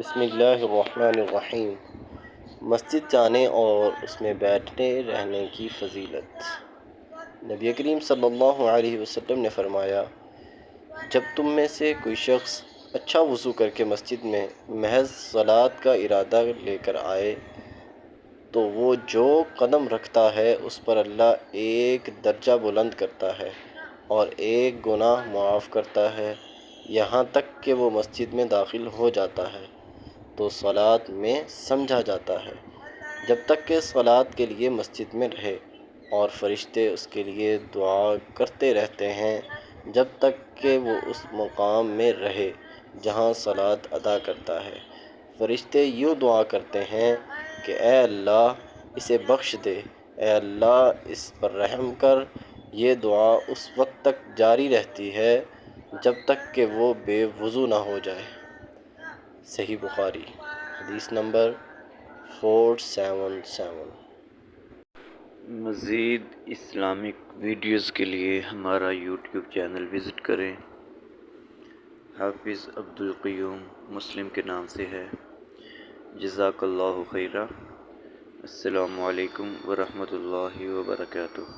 بسم اللہ الرحمن الرحیم۔ مسجد جانے اور اس میں بیٹھنے رہنے کی فضیلت۔ نبی کریم صلی اللہ علیہ وسلم نے فرمایا، جب تم میں سے کوئی شخص اچھا وضو کر کے مسجد میں محض صلاۃ کا ارادہ لے کر آئے تو وہ جو قدم رکھتا ہے اس پر اللہ ایک درجہ بلند کرتا ہے اور ایک گناہ معاف کرتا ہے، یہاں تک کہ وہ مسجد میں داخل ہو جاتا ہے تو صلاۃ میں سمجھا جاتا ہے جب تک کہ صلاۃ کے لیے مسجد میں رہے، اور فرشتے اس کے لیے دعا کرتے رہتے ہیں جب تک کہ وہ اس مقام میں رہے جہاں صلاۃ ادا کرتا ہے۔ فرشتے یوں دعا کرتے ہیں کہ اے اللہ اسے بخش دے، اے اللہ اس پر رحم کر۔ یہ دعا اس وقت تک جاری رہتی ہے جب تک کہ وہ بے وضو نہ ہو جائے۔ صحیح بخاری، حدیث نمبر 477۔ مزید اسلامک ویڈیوز کے لیے ہمارا یوٹیوب چینل وزٹ کریں۔ حافظ عبدالقیوم مسلم کے نام سے ہے۔ جزاک اللہ خیرہ۔ السلام علیکم ورحمۃ اللہ وبرکاتہ۔